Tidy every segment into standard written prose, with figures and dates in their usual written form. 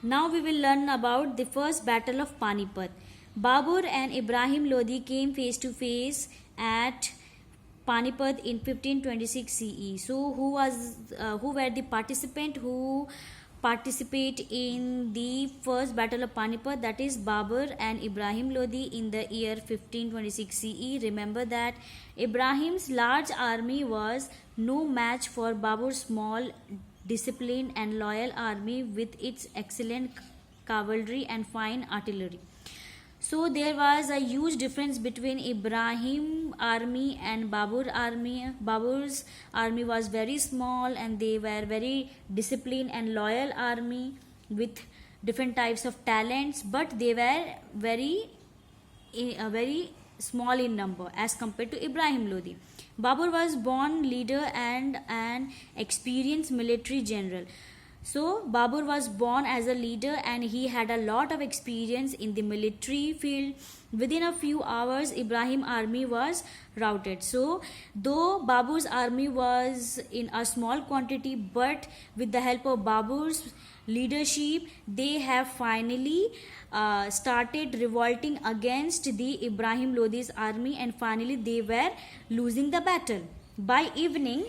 Now we will learn about the first battle of Panipat. Babur and Ibrahim Lodi came face to face at Panipat in 1526 CE. So who were the participant who participate in the first battle of Panipat, that is Babur and Ibrahim Lodi in the year 1526 CE. Remember that Ibrahim's large army was no match for Babur's small, disciplined and loyal army with its excellent cavalry and fine artillery. So there was a huge difference between Ibrahim army and Babur army. Babur's army was very small and they were very disciplined and loyal army with different types of talents, but they were very small in number as compared to Ibrahim Lodi. Babur was born leader and an experienced military general. So Babur was born as a leader and he had a lot of experience in the military field. Within a few hours, Ibrahim army was routed. So though Babur's army was in a small quantity, but with the help of Babur's leadership, they have finally started revolting against the Ibrahim Lodi's army, and finally they were losing the battle. By evening,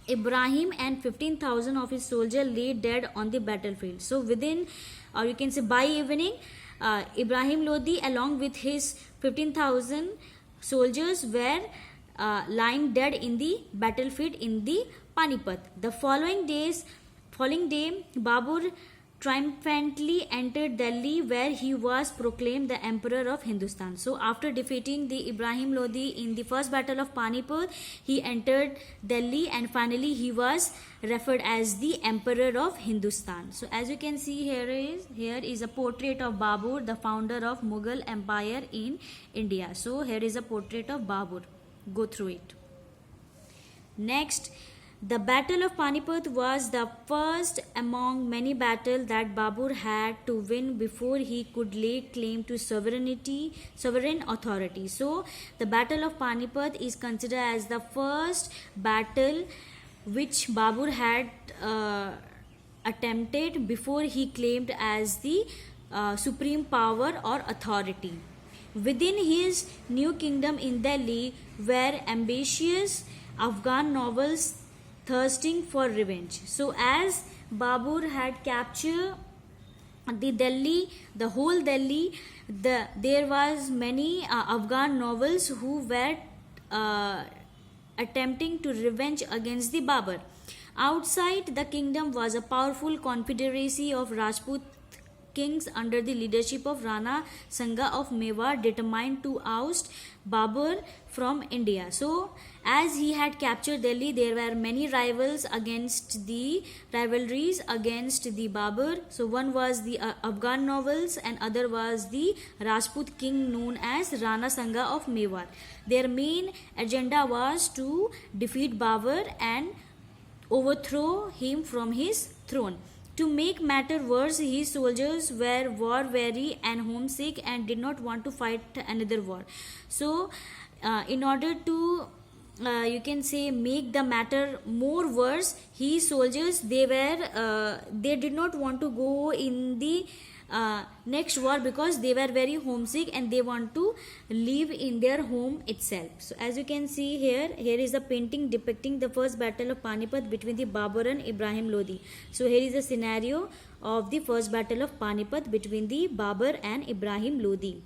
Ibrahim and 15,000 of his soldiers lay dead on the battlefield. So within, or you can say by evening, Ibrahim Lodi along with his 15,000 soldiers were lying dead in the battlefield in the Panipat. The following day, Babur triumphantly entered Delhi, where he was proclaimed the Emperor of Hindustan. So after defeating the Ibrahim Lodi in the first battle of Panipat, he entered Delhi and finally he was referred as the Emperor of Hindustan. So as you can see, here is a portrait of Babur, the founder of Mughal Empire in India. So here is a portrait of Babur. Go through it. Next, the Battle of Panipat was the first among many battles that Babur had to win before he could lay claim to sovereign authority. So the Battle of Panipat is considered as the first battle which Babur had attempted before he claimed as the supreme power or authority. Within his new kingdom in Delhi were ambitious Afghan nobles thirsting for revenge. So as Babur had captured the whole Delhi, there was many Afghan nobles who were attempting to revenge against the Babur. Outside the kingdom was a powerful confederacy of Rajput kings under the leadership of Rana Sanga of Mewar, determined to oust Babur from India. So as he had captured Delhi, there were many rivalries against the Babur. So one was the Afghan nobles and other was the Rajput king known as Rana Sanga of Mewar. Their main agenda was to defeat Babur and overthrow him from his throne. To make matter worse, his soldiers were war weary and homesick and did not want to fight another war. So in order to you can say make the matter more worse, his soldiers they did not want to go in the next war because they were very homesick and they want to live in their home itself. So as you can see here is a painting depicting the first battle of Panipat between the Babur and Ibrahim Lodi. So here is a scenario of the first battle of Panipat between the Babur and Ibrahim Lodi.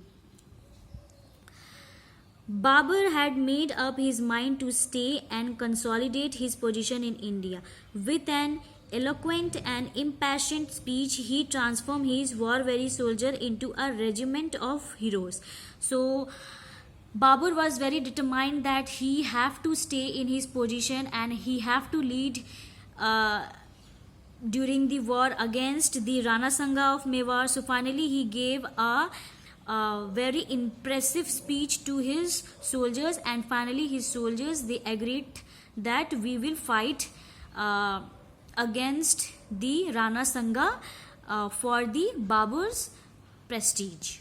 Babur had made up his mind to stay and consolidate his position in India. With an eloquent and impassioned speech, he transformed his war-weary soldier into a regiment of heroes. So Babur was very determined that he have to stay in his position and he have to lead during the war against the Rana Sanga of Mewar. So finally he gave a very impressive speech to his soldiers, and finally his soldiers they agreed that we will fight against the Rana Sanga for the Babur's prestige.